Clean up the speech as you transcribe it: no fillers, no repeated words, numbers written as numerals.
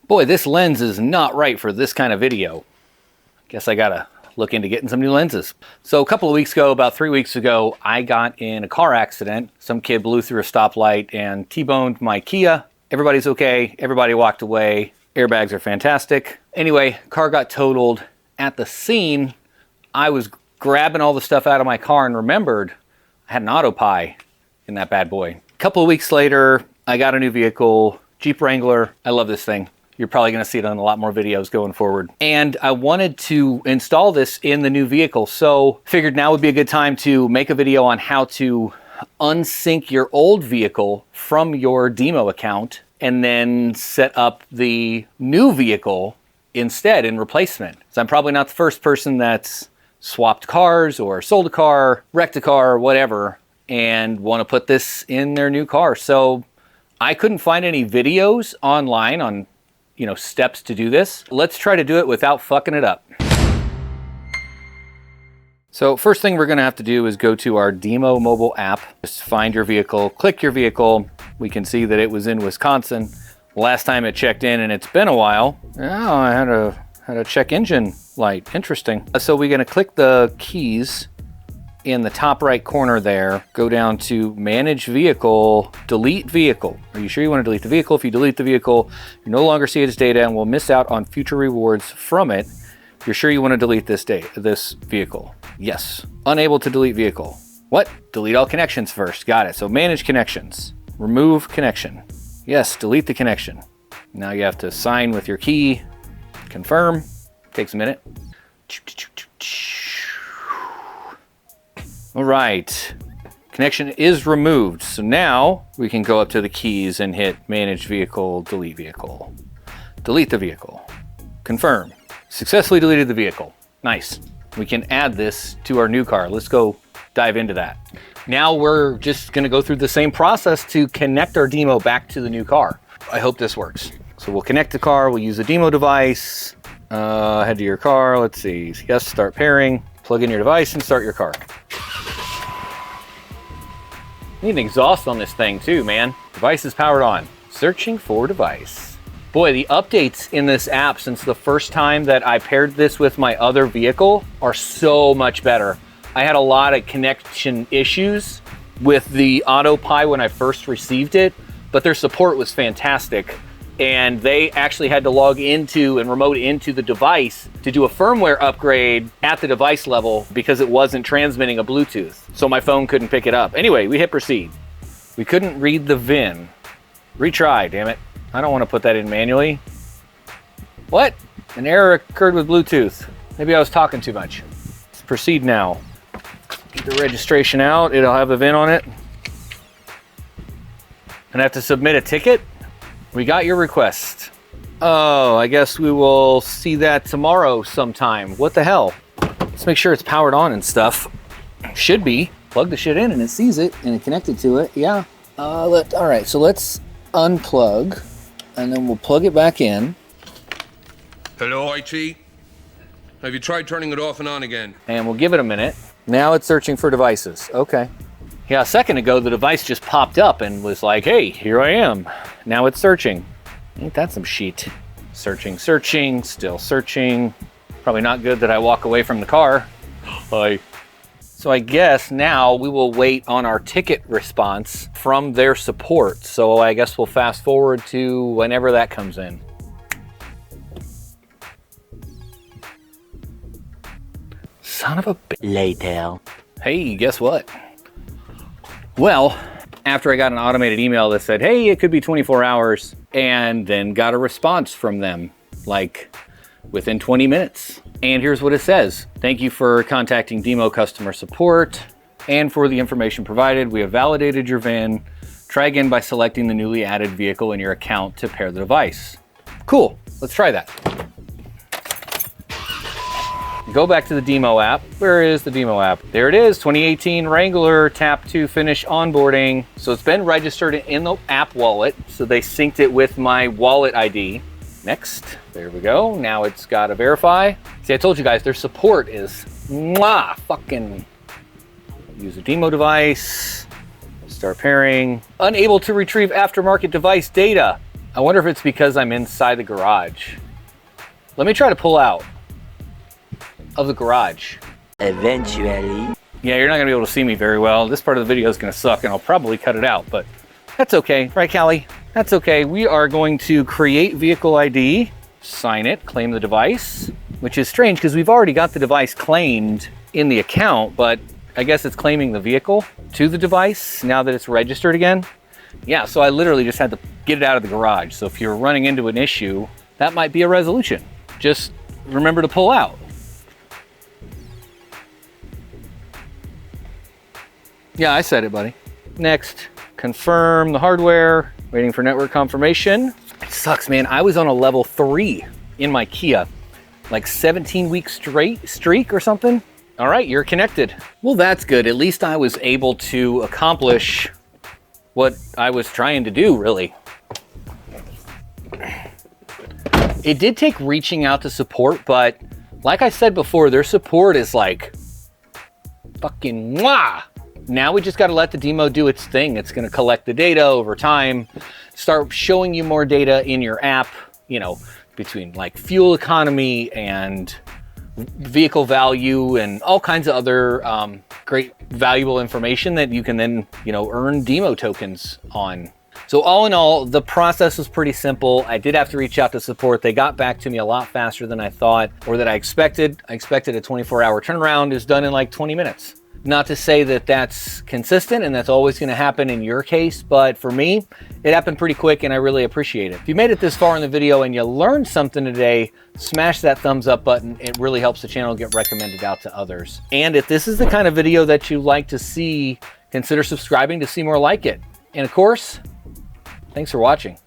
Boy, this lens is not right for this kind of video. Guess I gotta look into getting some new lenses. So a couple of weeks ago, about 3 weeks ago, I got in a car accident. Some kid blew through a stoplight and T-boned my Kia. Everybody's okay. Everybody walked away. Airbags are fantastic. Anyway, car got totaled. At the scene, I was grabbing all the stuff out of my car and remembered I had an AutoPi in that bad boy. A couple of weeks later, I got a new vehicle, Jeep Wrangler. I love this thing. You're probably gonna see it on a lot more videos going forward. And I wanted to install this in the new vehicle, so figured now would be a good time to make a video on how to unsync your old vehicle from your DIMO account and then set up the new vehicle instead in replacement. So I'm probably not the first person that's swapped cars or sold a car, wrecked a car, or whatever, and want to put this in their new car. So I couldn't find any videos online on, steps to do this. Let's try to do it without fucking it up. So first thing we're gonna have to do is go to our DIMO mobile app. Just find your vehicle, click your vehicle. We can see that it was in Wisconsin. Last time it checked in, and it's been a while. Oh, I had a check engine light, interesting. So we're gonna click the keys in the top right corner there, go down to manage vehicle, delete vehicle. Are you sure you want to delete the vehicle? If you delete the vehicle, you no longer see its data and will miss out on future rewards from it. You're sure you want to delete this vehicle? Yes. Unable to delete vehicle. What? Delete all connections first. Got it. So manage connections. Remove connection. Yes, delete the connection. Now you have to sign with your key. Confirm. Takes a minute. All right. Connection is removed. So now we can go up to the keys and hit manage vehicle, delete vehicle. Delete the vehicle. Confirm. Successfully deleted the vehicle. Nice. We can add this to our new car. Let's go dive into that. Now we're just gonna go through the same process to connect our DIMO back to the new car. I hope this works. So we'll connect the car, we'll use the DIMO device, head to your car, let's see, yes, start pairing, plug in your device and start your car. Need an exhaust on this thing too, man. Device is powered on. Searching for device. Boy, the updates in this app since the first time that I paired this with my other vehicle are so much better. I had a lot of connection issues with the AutoPi when I first received it, but their support was fantastic. And they actually had to log into and remote into the device to do a firmware upgrade at the device level because it wasn't transmitting a Bluetooth. So my phone couldn't pick it up. Anyway, we hit proceed. We couldn't read the VIN. Retry, damn it. I don't want to put that in manually. What? An error occurred with Bluetooth. Maybe I was talking too much. Let's proceed now. Get the registration out. It'll have a VIN on it. And I have to submit a ticket? We got your request. Oh, I guess we will see that tomorrow sometime. What the hell? Let's make sure it's powered on and stuff. Should be. Plug the shit in and it sees it and it connected to it. Yeah. All right, so let's unplug and then we'll plug it back in. Hello, IT? Have you tried turning it off and on again? And we'll give it a minute. Now it's searching for devices. Okay. Yeah, a second ago, the device just popped up and was like, hey, here I am. Now it's searching. Ain't that some shit? Searching, still searching. Probably not good that I walk away from the car. Hi. So I guess now we will wait on our ticket response from their support. So I guess we'll fast forward to whenever that comes in. Son of a bitch. Later. Hey, guess what? Well, after I got an automated email that said, hey, it could be 24 hours, and then got a response from them, like within 20 minutes. And here's what it says. Thank you for contacting DIMO customer support and for the information provided. We have validated your VIN. Try again by selecting the newly added vehicle in your account to pair the device. Cool, let's try that. Go back to the DIMO app. Where is the DIMO app? There it is, 2018 Wrangler, tap to finish onboarding. So it's been registered in the app wallet. So they synced it with my wallet ID. Next, there we go. Now it's got to verify. See, I told you guys, their support is fucking. Use a DIMO device, start pairing. Unable to retrieve aftermarket device data. I wonder if it's because I'm inside the garage. Let me try to pull out of the garage. Eventually. Yeah, you're not gonna be able to see me very well. This part of the video is gonna suck and I'll probably cut it out, but that's okay. Right, Callie? That's okay. We are going to create vehicle ID, sign it, claim the device, which is strange because we've already got the device claimed in the account, but I guess it's claiming the vehicle to the device now that it's registered again. Yeah, so I literally just had to get it out of the garage. So if you're running into an issue, that might be a resolution. Just remember to pull out. Yeah, I said it, buddy. Next, confirm the hardware, waiting for network confirmation. It sucks, man. I was on a level 3 in my Kia, like 17-week streak or something. All right, you're connected. Well, that's good. At least I was able to accomplish what I was trying to do, really. It did take reaching out to support, but like I said before, their support is like fucking mwah. Now we just got to let the DIMO do its thing. It's going to collect the data over time, start showing you more data in your app, you know, between like fuel economy and vehicle value and all kinds of other great valuable information that you can then, you know, earn DIMO tokens on. So all in all, the process was pretty simple. I did have to reach out to support. They got back to me a lot faster than I thought or that I expected. I expected a 24-hour turnaround. Is done in like 20 minutes. Not to say that that's consistent and that's always going to happen in your case, but for me, it happened pretty quick and I really appreciate it. If you made it this far in the video and you learned something today, smash that thumbs up button. It really helps the channel get recommended out to others. And if this is the kind of video that you like to see, consider subscribing to see more like it. And of course, thanks for watching.